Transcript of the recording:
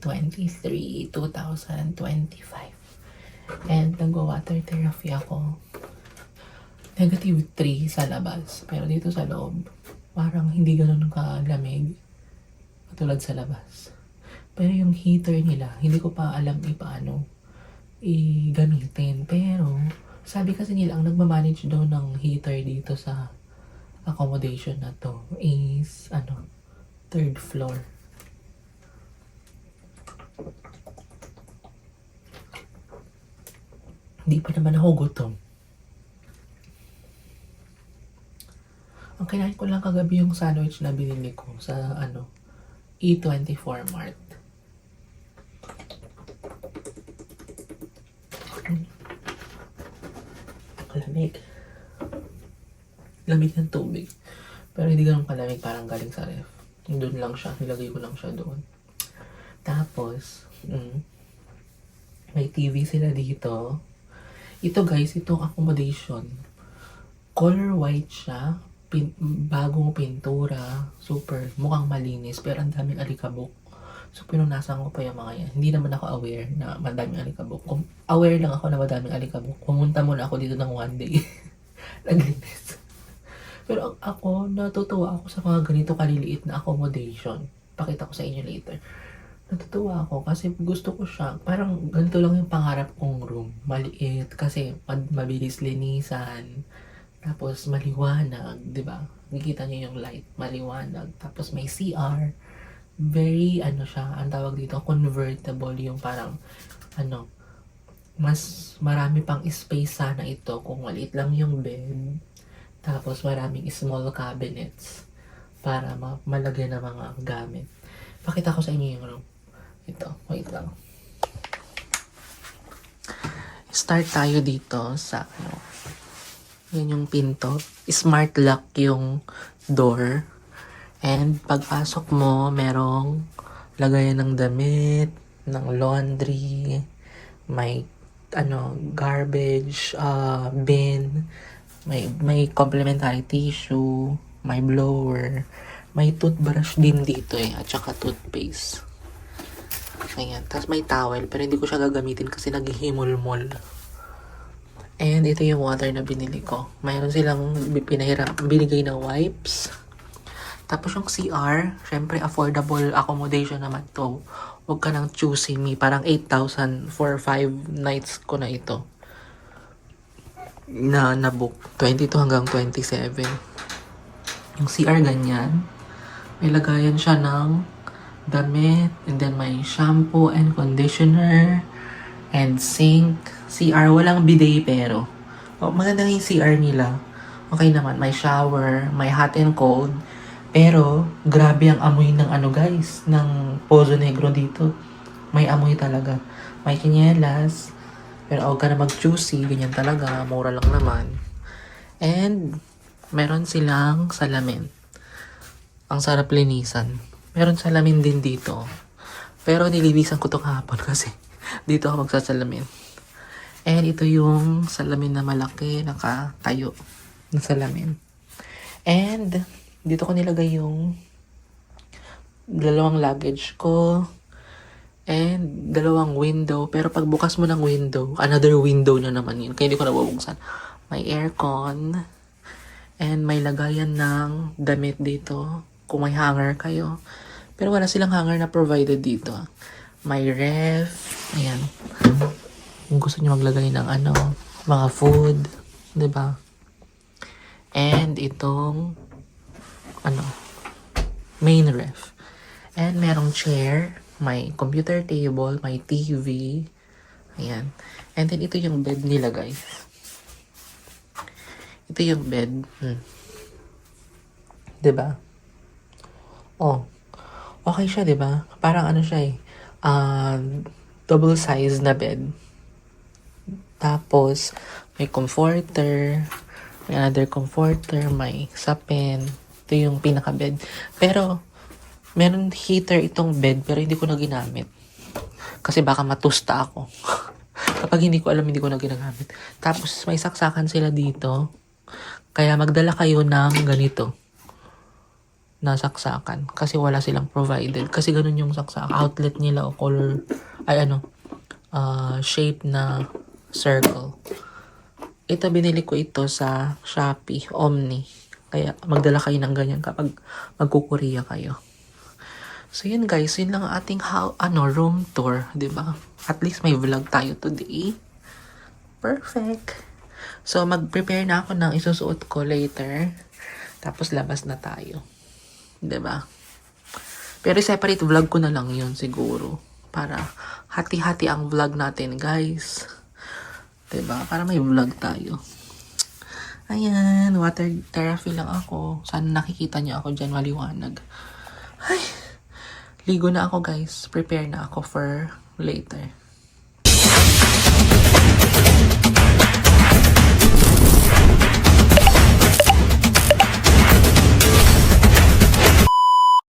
2023, 2025. And nag-water therapy ako. -3 sa labas. Pero dito sa loob, parang hindi ganun kalamig. Katulad sa labas. Pero yung heater nila, hindi ko pa alam paano i-gamitin. Pero, sabi kasi nila, ang nagmamanage daw ng heater dito sa accommodation na to is, 3rd floor. Hindi pa naman ako gutom. Ang kinain ko lang kagabi yung sandwich na binili ko sa E24 Mart. Lamig. Lamig ng tubig. Pero hindi ganun kalamig, parang galing sa ref. Doon lang siya, nilagay ko lang siya doon. Tapos, may TV sila dito. Ito guys, itong accommodation. Color white siya. Bagong pintura. Super, mukhang malinis. Pero ang daming alikabok. So, pinunasan ko pa yung mga yan. Hindi naman ako aware na madaming alikabok. Kung aware lang ako na madaming alikabok, pumunta muna ako dito ng one day. Naglinis. Pero ako, natutuwa ako sa mga ganito kaliliit na accommodation. Pakita ko sa inyo later. Natutuwa ako kasi gusto ko siya. Parang ganito lang yung pangarap kong room. Maliit kasi mabilis linisan. Tapos maliwanag, di ba? Nakikita niyo yung light, maliwanag. Tapos may CR. Very, siya, ang tawag dito, convertible. Yung parang, mas marami pang space sana ito kung maliit lang yung bed. Tapos maraming small cabinets para malagyan ng mga gamit. Pakita ko sa inyo yung room. Ito, wait lang. Start tayo dito sa yan yung pinto. Smart lock yung door. And pagpasok mo, merong lagayan ng damit, ng laundry, may garbage bin, may complimentary tissue, may blower, may toothbrush din dito at saka toothpaste. Ayan, tapos may towel pero hindi ko siya gagamitin kasi naghihimol-mol. And ito yung water na binili ko. Mayroon silang binigay na wipes. Tapos yung CR, syempre affordable accommodation naman to. Huwag ka nang choosy me. Parang 8,000 for 5 nights ko na ito. Na book. 22 hanggang 27. Yung CR ganyan. May lagayan siya ng damit. And then may shampoo and conditioner. And sink. CR, walang bidet pero. Maganda yung CR nila. Okay naman, may shower, may hot and cold. Pero, grabe ang amoy ng guys, ng Pozo Negro dito. May amoy talaga. May tsinelas. Pero huwag ka na mag-choosy, ganyan talaga. Mura lang naman. And, meron silang salamin. Ang sarap linisan. Meron salamin din dito. Pero nililisan ko to kahapon kasi dito ako magsasalamin. And ito yung salamin na malaki, nakatayo na salamin. And dito ko nilagay yung 2 luggage ko and 2 window. Pero pag bukas mo ng window, another window na naman yun. Kaya hindi ko nabubuksan. May aircon and may lagayan ng damit dito kung may hanger kayo. Pero wala silang hanger na provided dito. May ref. Ayan. Kung gusto niyo maglagay ng mga food, 'di ba? And itong main ref. And merong chair, may computer table, may TV. Ayan. And then ito yung bed nila, guys. Ito yung bed. 'Di ba? Oh. Okay siya, 'di ba? Parang siya double size na bed. Tapos, may comforter, may another comforter, may sapin. Ito yung pinaka-bed. Pero, meron heater itong bed, pero hindi ko na ginamit. Kasi baka matusta ako. Kapag hindi ko alam, hindi ko na ginagamit. Tapos, may saksakan sila dito. Kaya magdala kayo ng ganito. na saksakan. Kasi wala silang provided. Kasi ganun yung saksakan. Outlet nila o color, ay ano, shape na circle. Ito, binili ko ito sa Shopee, Omni. Kaya magdala kayo ng ganyan kapag magkukorea kayo. So yun guys, yun lang ang ating room tour, 'di ba? At least may vlog tayo today. Perfect. So mag-prepare na ako ng isusuot ko later. Tapos labas na tayo. 'Di ba? Pero separate vlog ko na lang yun siguro. Para hati-hati ang vlog natin, guys. 'Di ba? Para may vlog tayo. Ayan, water therapy lang ako. Sana nakikita niyo ako dyan maliwanag. Ay, ligo na ako guys. Prepare na ako for later.